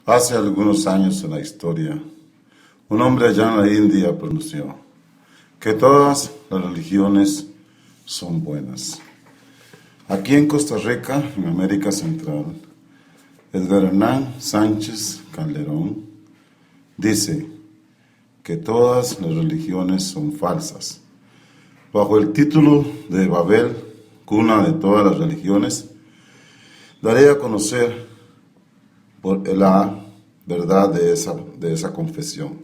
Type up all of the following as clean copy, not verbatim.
Hace algunos años en la historia, un hombre allá en la India pronunció que todas las religiones son buenas. Aquí en Costa Rica, en América Central, Edgar Hernán Sánchez Calderón dice que todas las religiones son falsas. Bajo el título de Babel, cuna de todas las religiones, daré a conocer por la verdad de esa confesión.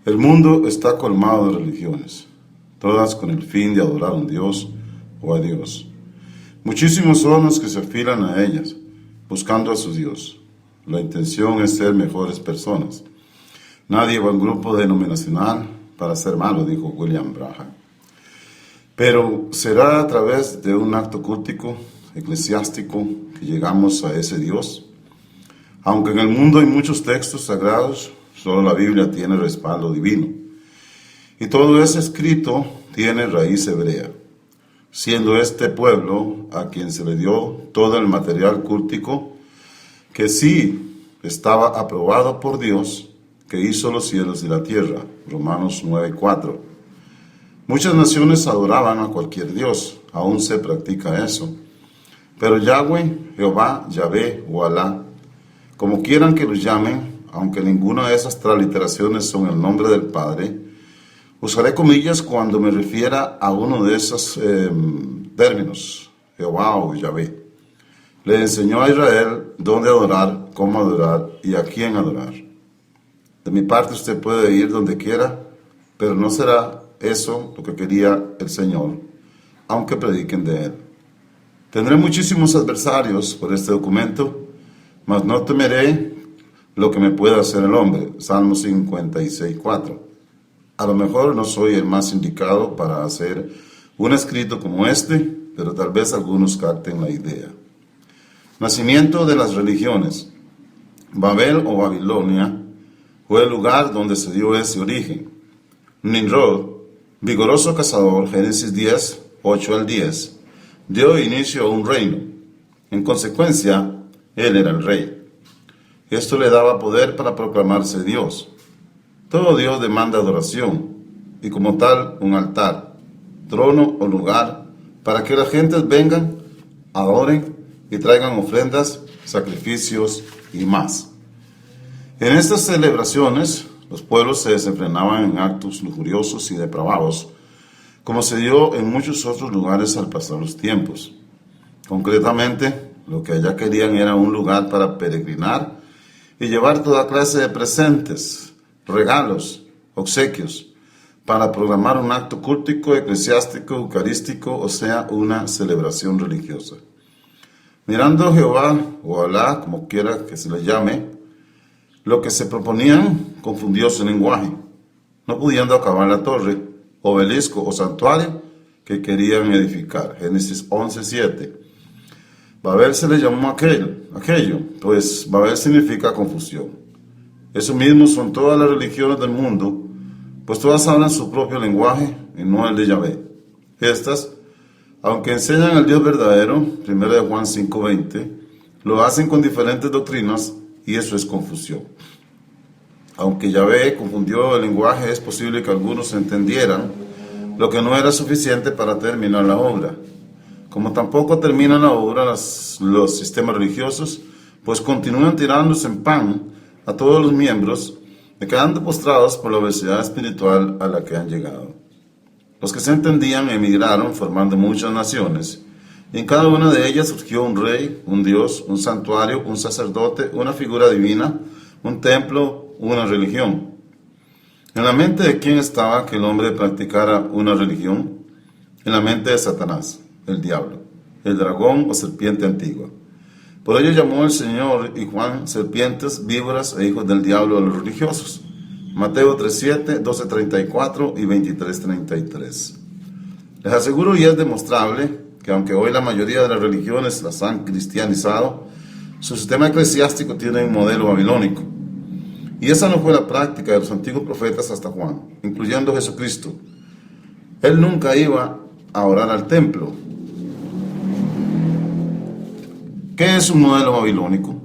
El mundo está colmado de religiones, todas con el fin de adorar a un Dios o a Dios. Muchísimos son los que se afilan a ellas, buscando a su Dios. La intención es ser mejores personas. Nadie va a un grupo denominacional para ser malo, dijo William Branham. Pero será a través de un acto cultico, eclesiástico, que llegamos a ese Dios. Aunque en el mundo hay muchos textos sagrados, solo la Biblia tiene respaldo divino. Y todo ese escrito tiene raíz hebrea, siendo este pueblo a quien se le dio todo el material cultico, que sí estaba aprobado por Dios, que hizo los cielos y la tierra. Romanos 9:4. Muchas naciones adoraban a cualquier Dios, aún se practica eso. Pero Yahweh, Jehová, Yahvé o Alá, como quieran que los llamen, aunque ninguna de esas transliteraciones son el nombre del Padre, usaré comillas cuando me refiera a uno de esos términos, Jehová o Yahvé. Le enseñó a Israel dónde adorar, cómo adorar y a quién adorar. De mi parte usted puede ir donde quiera, pero no será eso lo que quería el Señor, aunque prediquen de Él. Tendré muchísimos adversarios por este documento, mas no temeré lo que me pueda hacer el hombre. Salmo 56:4. A lo mejor no soy el más indicado para hacer un escrito como este, pero tal vez algunos capten la idea. Nacimiento de las religiones. Babel o Babilonia fue el lugar donde se dio ese origen. Nimrod, vigoroso cazador, Génesis 10, 8 al 10, dio inicio a un reino. En consecuencia, él era el rey. Esto le daba poder para proclamarse Dios. Todo Dios demanda adoración, y como tal, un altar, trono o lugar, para que las gentes vengan, adoren y traigan ofrendas, sacrificios y más. En estas celebraciones, los pueblos se desenfrenaban en actos lujuriosos y depravados, como se dio en muchos otros lugares al pasar los tiempos. Concretamente, lo que allá querían era un lugar para peregrinar y llevar toda clase de presentes, regalos, obsequios, para programar un acto cultico, eclesiástico, eucarístico, o sea, una celebración religiosa. Mirando a Jehová o Alá, como quiera que se le llame, lo que se proponían confundió su lenguaje, no pudiendo acabar la torre, obelisco o santuario que querían edificar. Génesis 11:7. Babel se le llamó aquello, pues Babel significa confusión. Eso mismo son todas las religiones del mundo, pues todas hablan su propio lenguaje y no el de Yahvé. Estas, aunque enseñan al Dios verdadero, 1 Juan 5:20, lo hacen con diferentes doctrinas y eso es confusión. Aunque Yahvé confundió el lenguaje, es posible que algunos entendieran lo que no era suficiente para terminar la obra. Como tampoco terminan la obra los sistemas religiosos, pues continúan tirándose en pan a todos los miembros y quedando postrados por la obesidad espiritual a la que han llegado. Los que se entendían emigraron formando muchas naciones, y en cada una de ellas surgió un rey, un dios, un santuario, un sacerdote, una figura divina, un templo, una religión. En la mente de quién estaba que el hombre practicara una religión? En la mente de Satanás, el diablo, el dragón o serpiente antigua. Por ello llamó el Señor y Juan serpientes, víboras e hijos del diablo a los religiosos. Mateo 3:7, 12:34 y 23:33. Les aseguro y es demostrable que aunque hoy la mayoría de las religiones las han cristianizado, su sistema eclesiástico tiene un modelo babilónico. Y esa no fue la práctica de los antiguos profetas hasta Juan, incluyendo Jesucristo. Él nunca iba a orar al templo. ¿Qué es un modelo babilónico?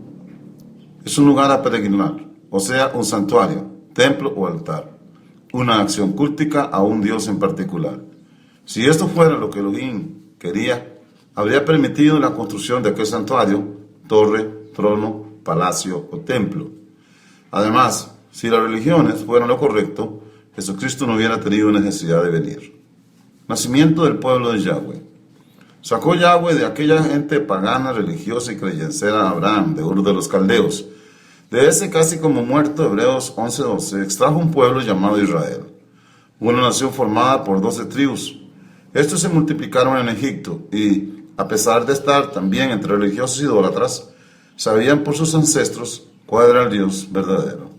es un lugar a peregrinar, o sea, un santuario, templo o altar, una acción cúltica a un dios en particular. Si esto fuera lo que Elohim quería, habría permitido la construcción de aquel santuario, torre, trono, palacio o templo. Además, si las religiones fueran lo correcto, Jesucristo no hubiera tenido necesidad de venir. Nacimiento del pueblo de Yahweh. Sacó Yahweh de aquella gente pagana, religiosa y creyencera a Abraham, de Ur de los Caldeos. De ese casi como muerto, Hebreos 11:12, extrajo un pueblo llamado Israel, una nación formada por 12 tribus. Estos se multiplicaron en Egipto y, a pesar de estar también entre religiosos idólatras, sabían por sus ancestros cuál era el Dios verdadero.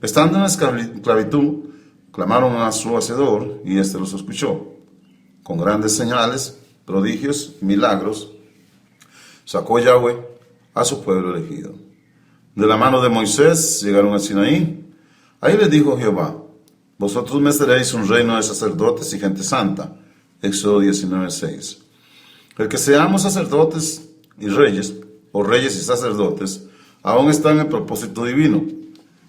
Estando en esclavitud, clamaron a su Hacedor y éste los escuchó. Con grandes señales, prodigios, milagros, sacó Yahweh a su pueblo elegido. De la mano de Moisés llegaron a Sinaí. Ahí les dijo Jehová: vosotros me seréis un reino de sacerdotes y gente santa. Éxodo 19:6. El que seamos sacerdotes y reyes, o reyes y sacerdotes, aún está en el propósito divino.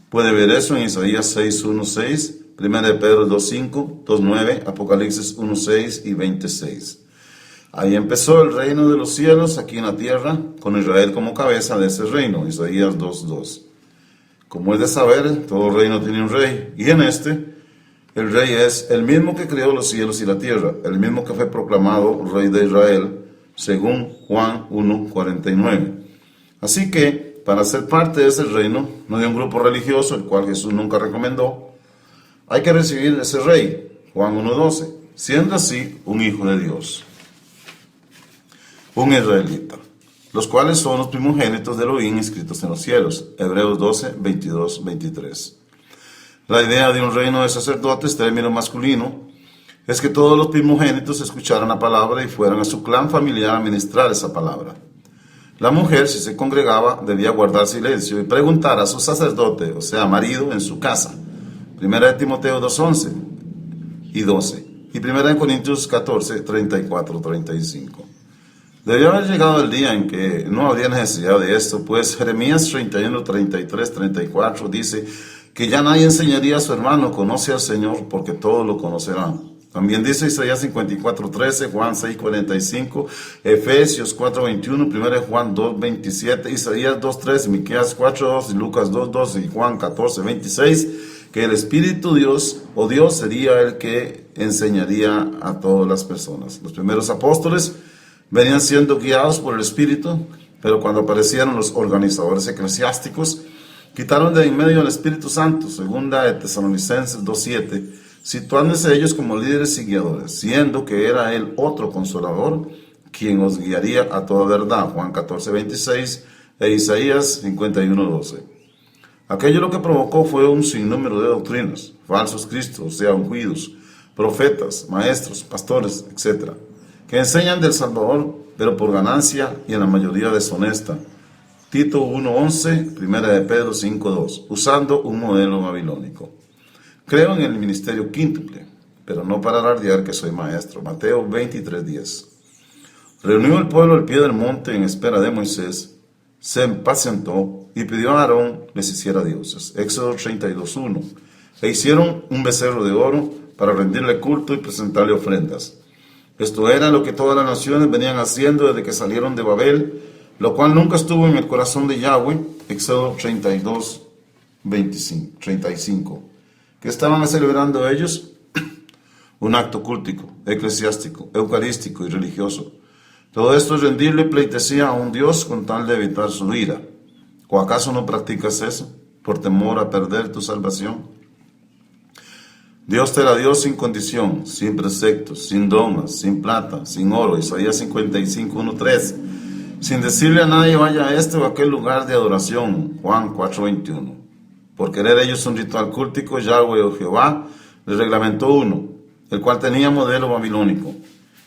Puede ver eso en Isaías 6:1-6, 1 de Pedro 2:5, 2:9, Apocalipsis 1:6 y 20:6. Ahí empezó el reino de los cielos aquí en la tierra, con Israel como cabeza de ese reino, Isaías 2:2. Como es de saber, todo reino tiene un rey, y en este, el rey es el mismo que creó los cielos y la tierra, el mismo que fue proclamado rey de Israel, según Juan 1:49. Así que, para ser parte de ese reino, no de un grupo religioso, el cual Jesús nunca recomendó, hay que recibir ese rey, Juan 1:12, siendo así un hijo de Dios, un israelita, los cuales son los primogénitos de Elohim inscritos en los cielos, Hebreos 12, 22, 23. La idea de un reino de sacerdotes, término masculino, es que todos los primogénitos escucharan la palabra y fueran a su clan familiar a ministrar esa palabra. La mujer, si se congregaba, debía guardar silencio y preguntar a su sacerdote, o sea, marido, en su casa. 1 de Timoteo 2:11 y 12. Y 1 de Corintios 14, 34, 35. Debió haber llegado el día en que no habría necesidad de esto, pues Jeremías 31, 33, 34 dice que ya nadie enseñaría a su hermano: conoce al Señor, porque todos lo conocerán. También dice Isaías 54:13, Juan 6:45, Efesios 4:21, 1 Juan 2:27, Isaías 2:3, Miqueas 4:2, Lucas 2:12 y Juan 14:26, que el Espíritu Dios o Dios sería el que enseñaría a todas las personas. Los primeros apóstoles venían siendo guiados por el Espíritu, pero cuando aparecieron los organizadores eclesiásticos, quitaron de en medio al Espíritu Santo, segunda de Tesalonicenses 2:7, situándose ellos como líderes y guiadores, siendo que era él otro consolador, quien os guiaría a toda verdad, Juan 14:26 e Isaías 51:12. Aquello lo que provocó fue un sinnúmero de doctrinas, falsos cristos, o sea, ungidos, profetas, maestros, pastores, etc., que enseñan del Salvador, pero por ganancia y en la mayoría deshonesta. Tito 1:11, 1 de Pedro 5:2, usando un modelo babilónico. Creo en el ministerio quíntuple, pero no para alardear que soy maestro. Mateo 23:10. Reunió el pueblo al pie del monte en espera de Moisés, se impacientó y pidió a Aarón les hiciera dioses. Éxodo 32:1. E hicieron un becerro de oro para rendirle culto y presentarle ofrendas. Esto era lo que todas las naciones venían haciendo desde que salieron de Babel, lo cual nunca estuvo en el corazón de Yahweh. Éxodo 32:35. ¿Qué estaban celebrando ellos? Un acto cultico, eclesiástico, eucarístico y religioso. Todo esto es rendirle pleitesía a un Dios con tal de evitar su ira. ¿O acaso no practicas eso por temor a perder tu salvación? Dios te la dio sin condición, sin preceptos, sin domas, sin plata, sin oro. Isaías 55:1-3. Sin decirle a nadie vaya a este o aquel lugar de adoración. Juan 4:21. Por querer ellos un ritual cúltico, Yahweh o Jehová les reglamentó uno, el cual tenía modelo babilónico.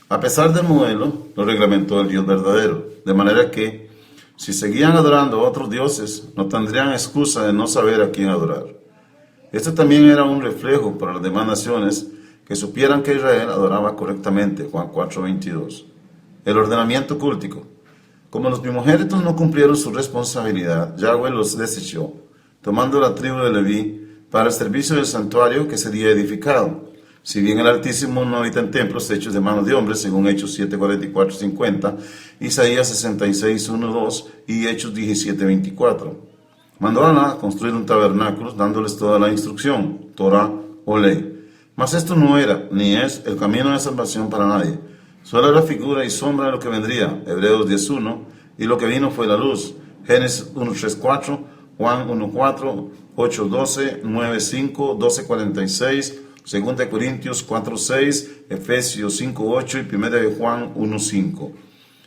A pesar del modelo, lo reglamentó el Dios verdadero, de manera que, si seguían adorando a otros dioses, no tendrían excusa de no saber a quién adorar. Esto también era un reflejo para las demás naciones que supieran que Israel adoraba correctamente, Juan 4:22. El ordenamiento cúltico. Como los primogénitos no cumplieron su responsabilidad, Yahweh los desechó, tomando la tribu de Leví para el servicio del santuario que sería edificado. Si bien el Altísimo no habita en templos hechos de manos de hombres, según Hechos 7, 44, 50, Isaías 66, 1, 2 y Hechos 17, 24. Mandó a Aná construir un tabernáculo, dándoles toda la instrucción, Torah o ley. Mas esto no era, ni es, el camino de salvación para nadie. Solo era figura y sombra de lo que vendría, Hebreos 10, 1, y lo que vino fue la luz, Génesis 1, 3, 4, Juan 1, 4, 8, 12, 9, 5, 12, 46, 2 Corintios 4, 6, Efesios 5, 8 y 1 Juan 1, 5.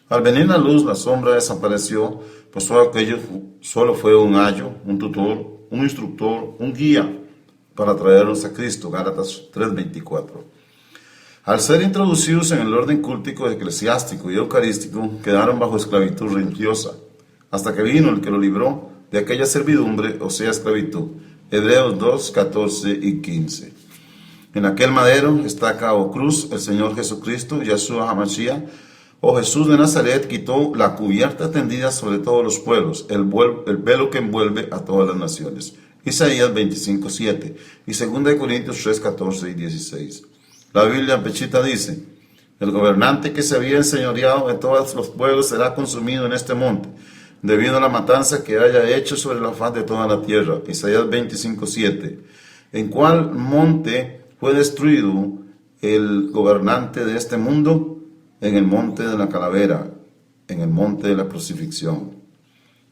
Al venir la luz, la sombra desapareció, pues todo aquello solo fue un ayo, un tutor, un instructor, un guía para traernos a Cristo, Gálatas 3, 24. Al ser introducidos en el orden cúltico, eclesiástico y eucarístico, quedaron bajo esclavitud religiosa, hasta que vino el que lo libró de aquella servidumbre, o sea, esclavitud. Hebreos 2, 14 y 15. En aquel madero, estaca o cruz, el Señor Jesucristo, Yahshua HaMashiach, o Jesús de Nazaret, quitó la cubierta tendida sobre todos los pueblos, el velo que envuelve a todas las naciones. Isaías 25, 7 y 2 Corintios 3, 14 y 16. La Biblia Pechita dice: el gobernante que se había enseñoreado de todos los pueblos será consumido en este monte, debido a la matanza que haya hecho sobre la faz de toda la tierra. Isaías 25, 7. ¿En cuál monte fue destruido el gobernante de este mundo? En el monte de la calavera, en el monte de la crucifixión.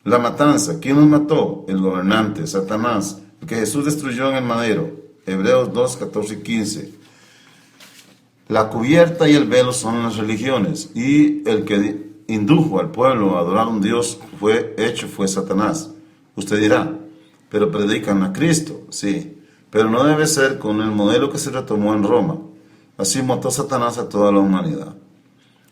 La matanza, ¿quién nos mató? El gobernante, Satanás, el que Jesús destruyó en el madero. Hebreos 2, 14 y 15. La cubierta y el velo son las religiones, y el que indujo al pueblo a adorar a un Dios fue Satanás. Usted dirá, pero predican a Cristo, sí, pero no debe ser con el modelo que se retomó en Roma. Así mató Satanás a toda la humanidad.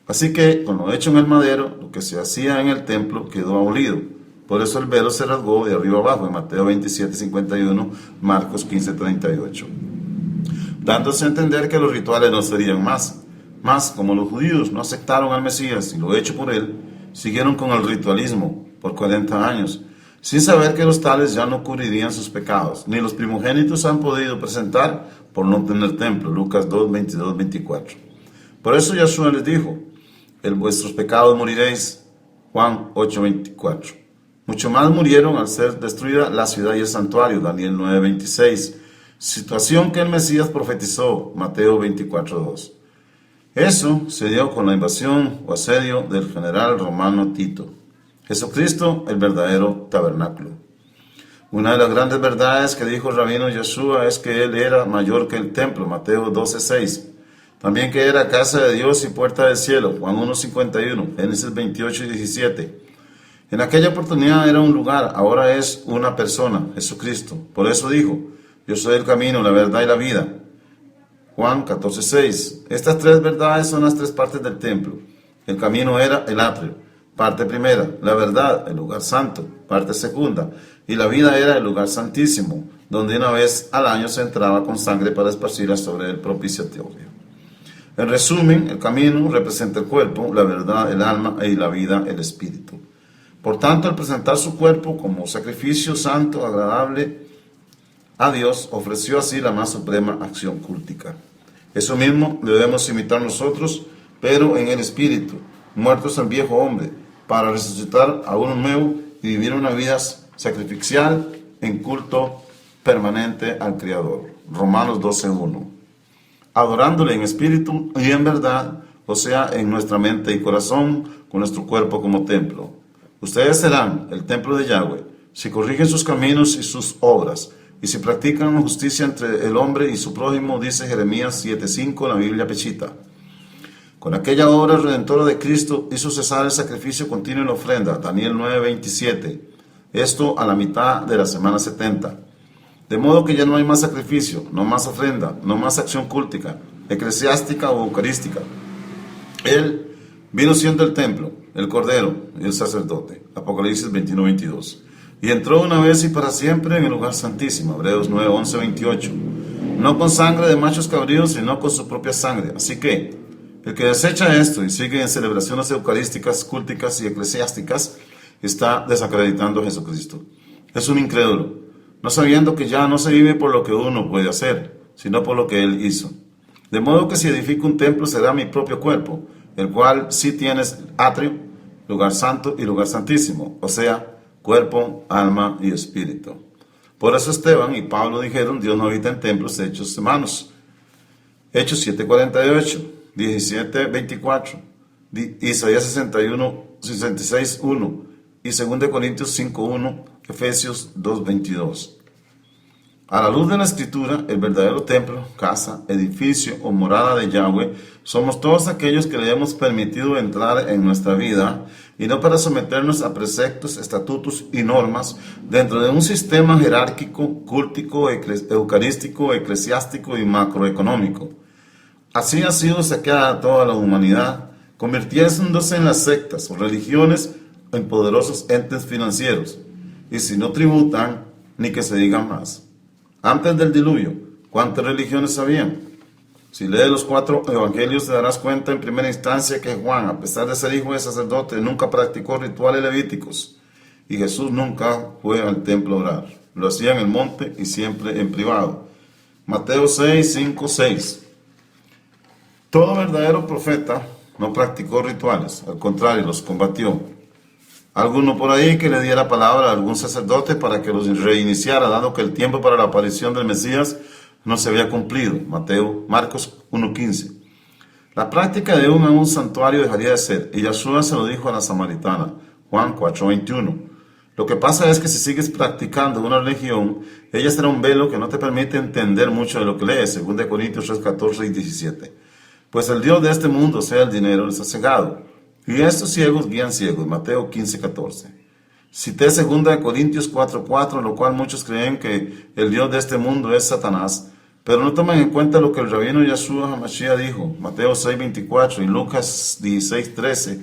Así que, con lo hecho en el madero, lo que se hacía en el templo quedó abolido. Por eso el velo se rasgó de arriba abajo, en Mateo 27, 51, Marcos 15, 38. Dándose a entender que los rituales no serían más. Mas, como los judíos no aceptaron al Mesías y lo hecho por él, siguieron con el ritualismo por 40 años, sin saber que los tales ya no cubrirían sus pecados, ni los primogénitos han podido presentar por no tener templo. Lucas 2, 22, 24. Por eso Yahshua les dijo: en vuestros pecados moriréis. Juan 8, 24. Mucho más murieron al ser destruida la ciudad y el santuario. Daniel 9, 26. Situación que el Mesías profetizó. Mateo 24, 2. Eso se dio con la invasión o asedio del general romano Tito. Jesucristo, el verdadero tabernáculo. Una de las grandes verdades que dijo el rabino Yahshua es que él era mayor que el templo. Mateo 12, 6. También que era casa de Dios y puerta del cielo, Juan 1:51, Génesis 28 y 17. En aquella oportunidad era un lugar, ahora es una persona, Jesucristo. Por eso dijo: yo soy el camino, la verdad y la vida. Juan 14:6. Estas tres verdades son las tres partes del templo. El camino era el atrio, parte primera; la verdad, el lugar santo, parte segunda; y la vida era el lugar santísimo, donde una vez al año se entraba con sangre para esparcirla sobre el propiciatorio. En resumen, el camino representa el cuerpo, la verdad, el alma, y la vida, el espíritu. Por tanto, al presentar su cuerpo como sacrificio santo, agradable a Dios, ofreció así la más suprema acción cúltica. Eso mismo debemos imitar nosotros, pero en el espíritu, muertos al viejo hombre, para resucitar a uno nuevo y vivir una vida sacrificial en culto permanente al Creador. Romanos 12:1. Adorándole en espíritu y en verdad, o sea, en nuestra mente y corazón, con nuestro cuerpo como templo. Ustedes serán el templo de Yahweh, si corrigen sus caminos y sus obras, y si practican justicia entre el hombre y su prójimo, dice Jeremías 7:5 en la Biblia Pechita. Con aquella obra redentora de Cristo hizo cesar el sacrificio continuo en la ofrenda, Daniel 9:27. Esto a la mitad de la semana 70. De modo que ya no hay más sacrificio, no más ofrenda, no más acción cúltica, eclesiástica o eucarística. Él vino siendo el templo, el cordero y el sacerdote. Apocalipsis 21:22. Y entró una vez y para siempre en el lugar santísimo. Hebreos 9, 11, 28. No con sangre de machos cabríos, sino con su propia sangre. Así que, El que desecha esto y sigue en celebraciones eucarísticas, culticas y eclesiásticas está desacreditando a Jesucristo. Es un incrédulo, no sabiendo que ya no se vive por lo que uno puede hacer, sino por lo que Él hizo. De modo que si edifico un templo será mi propio cuerpo, el cual sí tiene atrio, lugar santo y lugar santísimo, o sea, cuerpo, alma y espíritu. Por eso Esteban y Pablo dijeron, Dios no habita en templos hechos de manos. Hechos 7:48, 17:24, Isaías 66:1 y 2 Corintios 5:1, Efesios 2:22. A la luz de la Escritura, el verdadero templo, casa, edificio o morada de Yahweh somos todos aquellos que le hemos permitido entrar en nuestra vida y no para someternos a preceptos, estatutos y normas dentro de un sistema jerárquico, cúltico, eucarístico, eclesiástico y macroeconómico. Así ha sido saqueada toda la humanidad, convirtiéndose en las sectas o religiones en poderosos entes financieros. Y si no tributan, ni que se diga más. Antes del diluvio, ¿cuántas religiones habían? Si lees los 4 evangelios te darás cuenta en primera instancia que Juan, a pesar de ser hijo de sacerdote, nunca practicó rituales levíticos. Y Jesús nunca fue al templo a orar. Lo hacía en el monte y siempre en privado. Mateo 6:5-6. Todo verdadero profeta no practicó rituales, al contrario, los combatió. Alguno por ahí que le diera palabra a algún sacerdote para que los reiniciara, dado que el tiempo para la aparición del Mesías no se había cumplido. Marcos 1:15. La práctica de un santuario dejaría de ser, y Yeshua se lo dijo a la samaritana, Juan 4:21. Lo que pasa es que si sigues practicando una religión, ella será un velo que no te permite entender mucho de lo que lees, 2 Corintios 3:14 y 17. Pues el Dios de este mundo, sea el dinero, les ha cegado. Y estos ciegos guían ciegos, Mateo 15:14. Cité 2 Corintios 4:4, lo cual muchos creen que el Dios de este mundo es Satanás, pero no toman en cuenta lo que el rabino Yeshua HaMashiach dijo, Mateo 6:24 y Lucas 16:13,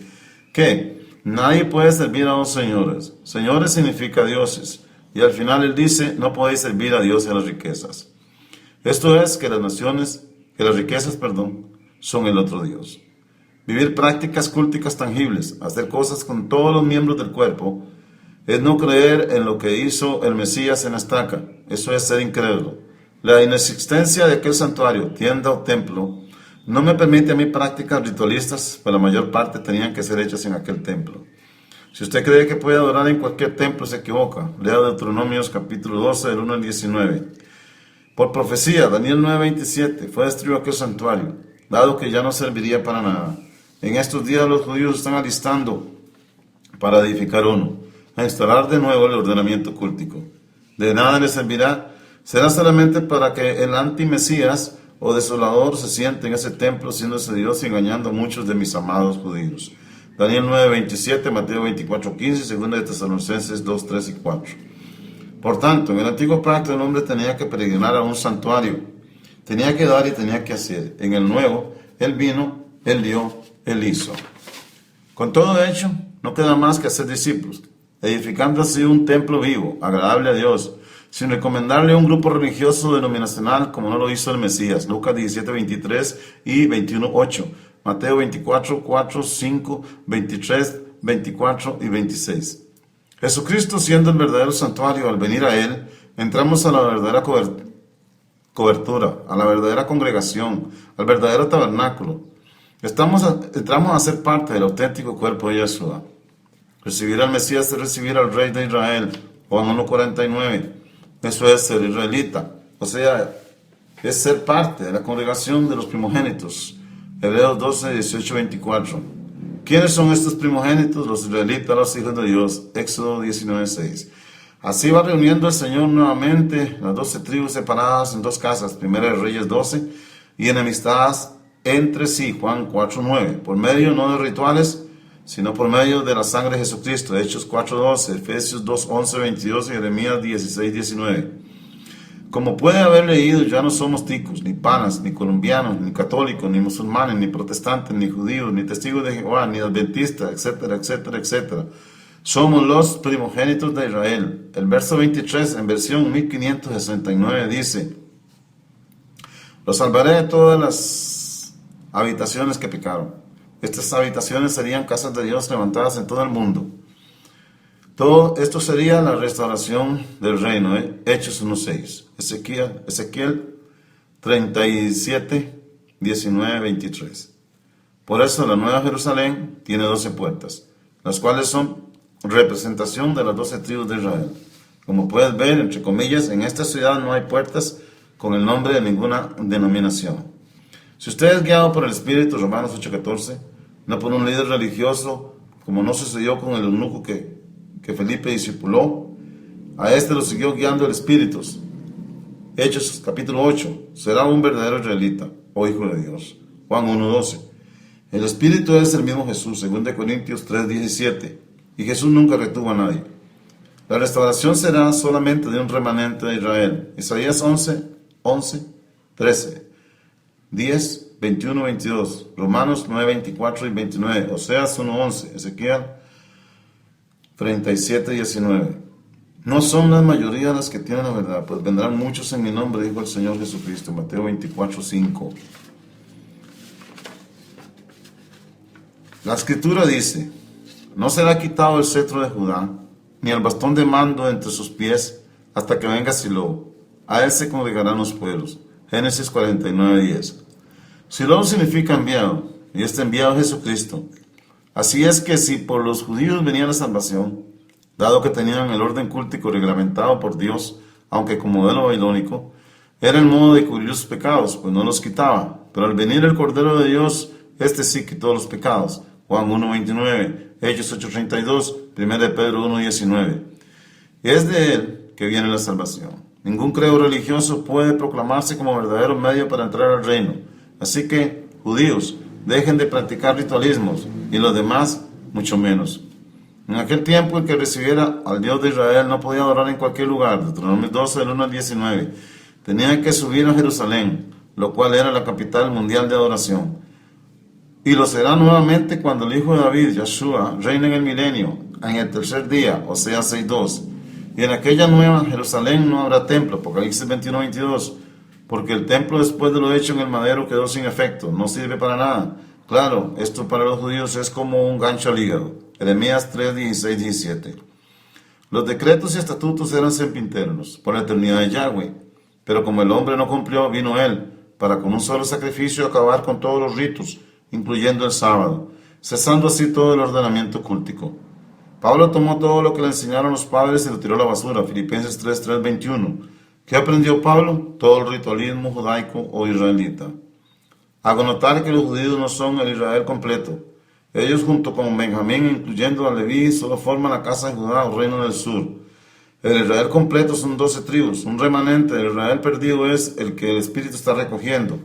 que nadie puede servir a dos señores. Señores significa dioses, y al final él dice, no podéis servir a Dios y a las riquezas. Esto es que las riquezas, son el otro Dios. Vivir prácticas cúlticas tangibles, hacer cosas con todos los miembros del cuerpo, es no creer en lo que hizo el Mesías en la estaca. Eso es ser incrédulo. La inexistencia de aquel santuario, tienda o templo, no me permite a mí prácticas ritualistas, pero la mayor parte tenían que ser hechas en aquel templo. Si usted cree que puede adorar en cualquier templo, se equivoca. Lea Deuteronomios capítulo 12, del 1 al 19. Por profecía, Daniel 9:27, fue destruido aquel santuario, dado que ya no serviría para nada. En estos días los judíos están alistando para edificar uno, a instalar de nuevo el ordenamiento cúltico. De nada les servirá, será solamente para que el antimesías o desolador se siente en ese templo siéndose Dios y engañando a muchos de mis amados judíos. Daniel 9:27, Mateo 24:15, 2 de Tesalonicenses 2:3 y 4. Por tanto, en el antiguo pacto el hombre tenía que peregrinar a un santuario, tenía que dar y tenía que hacer. En el nuevo, él vino, él dio, él hizo. Con todo hecho, no queda más que hacer discípulos, edificando así un templo vivo, agradable a Dios, sin recomendarle un grupo religioso denominacional como no lo hizo el Mesías. Lucas 17:23 y 21:8, Mateo 24:4, 5, 23, 24 y 26. Jesucristo, siendo el verdadero santuario, al venir a Él, entramos a la verdadera cobertura, a la verdadera congregación, al verdadero tabernáculo. Entramos a ser parte del auténtico cuerpo de Yeshua. Recibir al Mesías es recibir al Rey de Israel, Juan 1:49. Eso es ser israelita, o sea, es ser parte de la congregación de los primogénitos. Hebreos 12, 18, 24. ¿Quiénes son estos primogénitos? Los israelitas, los hijos de Dios. Éxodo 19:6. Así va reuniendo el Señor nuevamente las 12 tribus separadas en dos casas, Primera de Reyes 12, y enemistadas entre sí, Juan 4:9, por medio no de rituales, sino por medio de la sangre de Jesucristo, Hechos 4:12, Efesios 2:11, 22 y Jeremías 16:19. Como puede haber leído, ya no somos ticos, ni panas, ni colombianos, ni católicos, ni musulmanes, ni protestantes, ni judíos, ni testigos de Jehová, ni adventistas, etcétera, etcétera, etcétera. Somos los primogénitos de Israel. El verso 23, en versión 1569, dice: los salvaré de todas las habitaciones que pecaron. Estas habitaciones serían casas de Dios levantadas en todo el mundo. Todo esto sería la restauración del reino, Hechos 1:6. Ezequiel 37, 19, 23. Por eso la Nueva Jerusalén tiene 12 puertas, las cuales son representación de las 12 tribus de Israel. Como puedes ver, entre comillas, en esta ciudad no hay puertas con el nombre de ninguna denominación. Si usted es guiado por el Espíritu, Romanos 8:14, no por un líder religioso, como no sucedió con el eunuco que Felipe discipuló, a este lo siguió guiando el Espíritu. Hechos capítulo 8, será un verdadero israelita o hijo de Dios. Juan 1:12. El Espíritu es el mismo Jesús, 2 Corintios 3:17, y Jesús nunca retuvo a nadie. La restauración será solamente de un remanente de Israel. Isaías 11, 13, 10, 21, 22, Romanos 9, 24 y 29, Oseas 1:11, Ezequiel 37, 19. No son la mayoría las que tienen la verdad, pues vendrán muchos en mi nombre, dijo el Señor Jesucristo, Mateo 24, 5. La Escritura dice: no será quitado el cetro de Judá, ni el bastón de mando entre sus pies, hasta que venga Silo. A él se congregarán los pueblos. Génesis 49, 10. Silo significa enviado, y este enviado es Jesucristo. Así es que si por los judíos venía la salvación, dado que tenían el orden cultico reglamentado por Dios, aunque con modelo babilónico, era el modo de cubrir sus pecados, pues no los quitaba. Pero al venir el Cordero de Dios, este sí quitó los pecados. Juan 1:29, Hechos 8:32, 1 Pedro 1:19. Es de él que viene la salvación. Ningún credo religioso puede proclamarse como verdadero medio para entrar al reino. Así que, judíos, dejen de practicar ritualismos, y los demás, mucho menos. En aquel tiempo, el que recibiera al Dios de Israel no podía adorar en cualquier lugar. Deuteronomio 12, del 1 al 19. Tenían que subir a Jerusalén, lo cual era la capital mundial de adoración. Y lo será nuevamente cuando el Hijo de David, Yahshua, reine en el milenio, en el tercer día, Oseas 6:2. Y en aquella nueva Jerusalén no habrá templo, Apocalipsis 21:22, porque el templo después de lo hecho en el madero quedó sin efecto, no sirve para nada. Claro, esto para los judíos es como un gancho al hígado. Jeremías 3:16, 17. Los decretos y estatutos eran sempiternos, por la eternidad de Yahweh. Pero como el hombre no cumplió, vino él, para con un solo sacrificio acabar con todos los ritos, incluyendo el sábado, cesando así todo el ordenamiento cultico. Pablo tomó todo lo que le enseñaron los padres y lo tiró a la basura. Filipenses 3, 21. ¿Qué aprendió Pablo? Todo el ritualismo judaico o israelita. Hago notar que los judíos no son el Israel completo. Ellos, junto con Benjamín, incluyendo a Leví, solo forman la casa de Judá o reino del sur. El Israel completo son 12 tribus. Un remanente del Israel perdido es el que el Espíritu está recogiendo.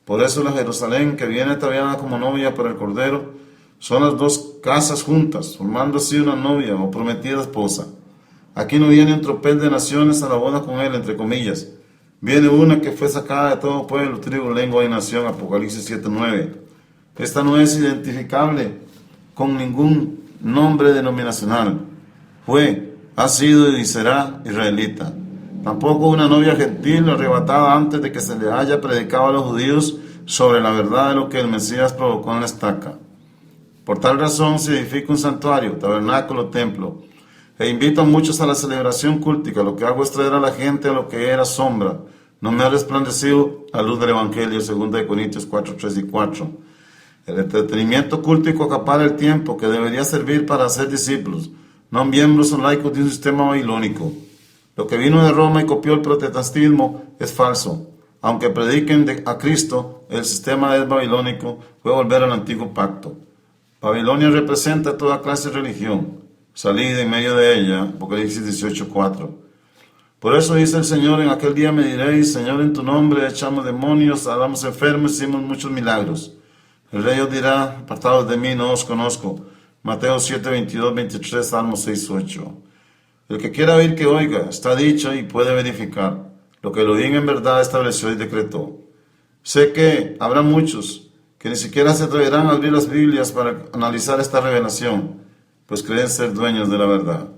Por eso la Jerusalén, que viene ataviada como novia para el Cordero, son las dos casas juntas, formando así una novia o prometida esposa. Aquí no viene un tropel de naciones a la boda con él, entre comillas. Viene una que fue sacada de todo pueblo, tribu, lengua y nación, Apocalipsis 7:9. Esta no es identificable con ningún nombre denominacional. Fue, ha sido y será israelita. Tampoco una novia gentil arrebatada antes de que se le haya predicado a los judíos sobre la verdad de lo que el Mesías provocó en la estaca. Por tal razón se edifica un santuario, tabernáculo, templo, e invito a muchos a la celebración cultica. Lo que hago es traer a la gente a lo que era sombra. No me ha resplandecido la luz del Evangelio, 2 Corintios 4, 3 y 4. El entretenimiento cultico acapara el tiempo que debería servir para hacer discípulos, no miembros o laicos de un sistema babilónico. Lo que vino de Roma y copió el protestantismo es falso. Aunque prediquen a Cristo, el sistema es babilónico, fue volver al antiguo pacto. Babilonia representa toda clase de religión. Salí de en medio de ella, Apocalipsis 18:4. Por eso dice el Señor: en aquel día me diréis, Señor, en tu nombre echamos demonios, sanamos enfermos, hicimos muchos milagros. El rey os dirá: apartados de mí, no os conozco. Mateo 7, 22, 23, Salmo 6, 8. El que quiera oír, que oiga, está dicho y puede verificar. Lo que Elohim en verdad estableció y decretó. Sé que habrá muchos que ni siquiera se atreverán a abrir las Biblias para analizar esta revelación, pues creen ser dueños de la verdad.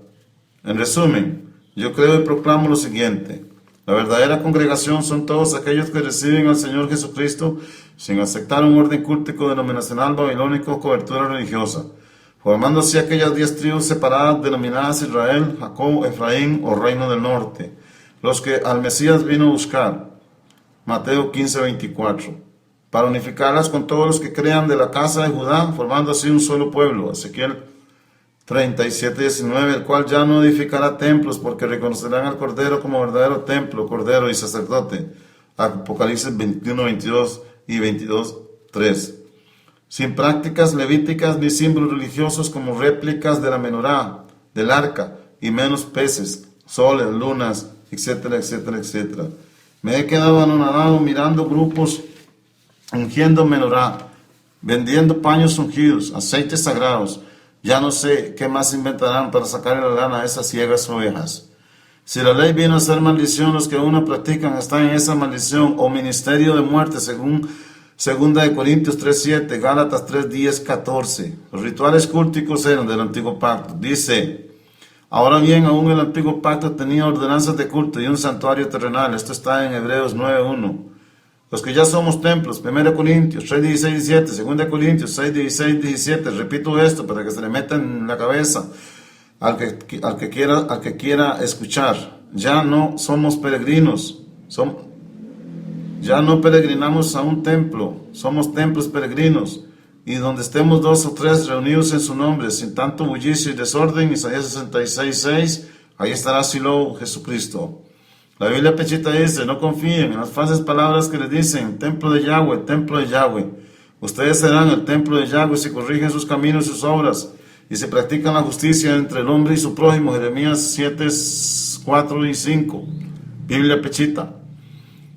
En resumen, yo creo y proclamo lo siguiente: La verdadera congregación son todos aquellos que reciben al Señor Jesucristo sin aceptar un orden cultico denominacional babilónico o cobertura religiosa, formando así aquellas 10 tribus separadas denominadas Israel, Jacob, Efraín o Reino del Norte, los que al Mesías vino a buscar. Mateo 15:24, para unificarlas con todos los que crean de la casa de Judá, formando así un solo pueblo. Ezequiel 37:19, el cual ya no edificará templos, porque reconocerán al Cordero como verdadero templo, Cordero y sacerdote. Apocalipsis 21:22 y 22:3. Sin prácticas levíticas ni símbolos religiosos como réplicas de la menorá, del arca, y menos peces, soles, lunas, etcétera, etcétera, etcétera. Me he quedado anonadado mirando grupos ungiendo menorá, vendiendo paños ungidos, aceites sagrados. Ya no sé qué más inventarán para sacarle la lana a esas ciegas ovejas. Si la ley vino a ser maldición, los que aún no practican están en esa maldición o ministerio de muerte, según 2 Corintios 3:7, Gálatas 3:10, 14. Los rituales culticos eran del antiguo pacto. Dice: ahora bien, aún el antiguo pacto tenía ordenanzas de culto y un santuario terrenal. Esto está en Hebreos 9:1. Los que ya somos templos, 1 Corintios 3:16, 17, 2 Corintios 6:16, 17. Repito esto para que se le meta en la cabeza al que quiera escuchar. Ya no somos peregrinos, ya no peregrinamos a un templo, somos templos peregrinos. Y donde estemos 2 o 3 reunidos en su nombre, sin tanto bullicio y desorden, Isaías 66:6, ahí estará Silo, Jesucristo. La Biblia Pechita dice: no confíen en las falsas palabras que les dicen, templo de Yahweh, templo de Yahweh. Ustedes serán el templo de Yahweh si corrigen sus caminos y sus obras, y se practican la justicia entre el hombre y su prójimo. Jeremías 7:4 y 5. Biblia Pechita.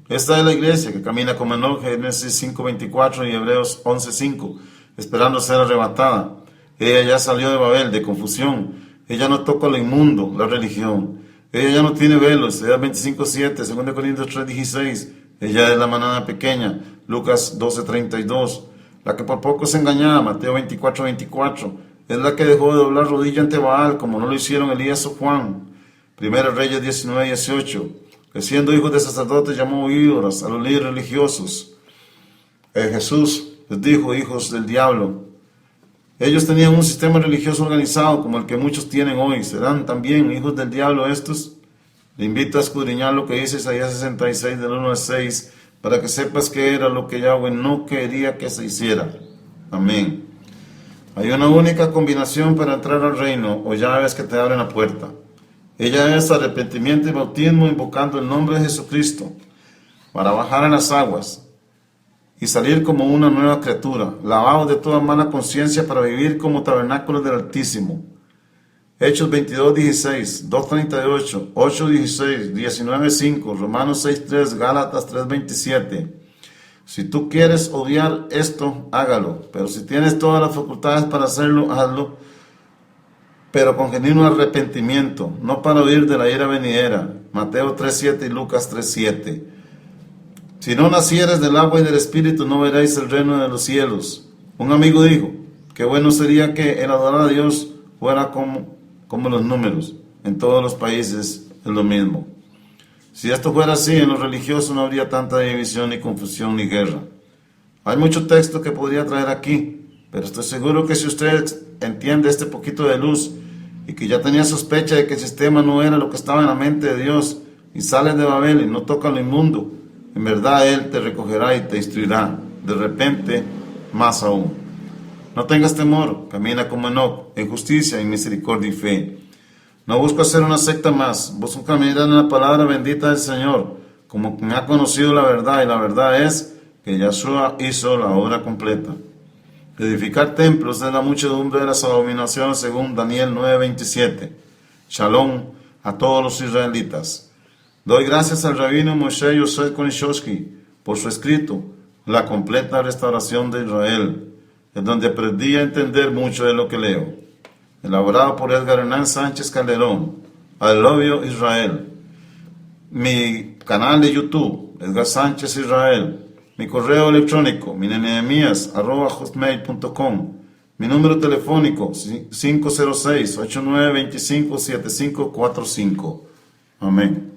Esta es la iglesia que camina como Enoc, Génesis 5:24 y Hebreos 11:5, esperando ser arrebatada. Ella ya salió de Babel, de confusión. Ella no toca lo inmundo, la religión. Ella ya no tiene velos, Isaías 25:7, 2 Corintios 3:16. Ella es la manada pequeña, Lucas 12:32. La que por poco se engañaba, Mateo 24:24. Es la que dejó de doblar rodilla ante Baal, como no lo hicieron Elías o Juan. 1 Reyes 19:18. Que siendo hijos de sacerdotes llamó ídolos a los líderes religiosos. Jesús les dijo: hijos del diablo. Ellos tenían un sistema religioso organizado como el que muchos tienen hoy. ¿Serán también hijos del diablo estos? Le invito a escudriñar lo que dice Isaías 66 del 1 al 6 para que sepas que era lo que Yahweh no quería que se hiciera. Amén. Hay una única combinación para entrar al reino, o llaves que te abren la puerta. Ella es arrepentimiento y bautismo invocando el nombre de Jesucristo para bajar a las aguas y salir como una nueva criatura, lavados de toda mala conciencia para vivir como tabernáculos del Altísimo. Hechos 22:16, 2:38, 8:16, 19:5, Romanos 6:3, Gálatas 3:27. Si tú quieres odiar esto, hágalo, pero si tienes todas las facultades para hacerlo, hazlo, pero con genuino arrepentimiento, no para huir de la ira venidera. Mateo 3:7 y Lucas 3:7. Si no nacieres del agua y del Espíritu, no veréis el reino de los cielos. Un amigo dijo: qué bueno sería que el adorar a Dios fuera como los números. En todos los países es lo mismo. Si esto fuera así, en los religiosos no habría tanta división, ni confusión, ni guerra. Hay mucho texto que podría traer aquí, pero estoy seguro que si usted entiende este poquito de luz y que ya tenía sospecha de que el sistema no era lo que estaba en la mente de Dios, y sales de Babel y no toca lo inmundo, en verdad Él te recogerá y te instruirá, de repente, más aún. No tengas temor, camina como Enoc, en justicia, en misericordia y fe. No busco hacer una secta más, busco caminar en la palabra bendita del Señor, como quien ha conocido la verdad, y la verdad es que Yahshua hizo la obra completa. Edificar templos es la muchedumbre de las abominaciones, según Daniel 9:27. Shalom a todos los israelitas. Doy gracias al rabino Moshe Yosef Konishowski por su escrito, La completa restauración de Israel, en donde aprendí a entender mucho de lo que leo. Elaborado por Edgar Hernán Sánchez Calderón. I love you, Israel. Mi canal de YouTube, Edgar Sánchez Israel. Mi correo electrónico, mineneemías@hotmail.com. Mi número telefónico, 506-8925-7545. Amén.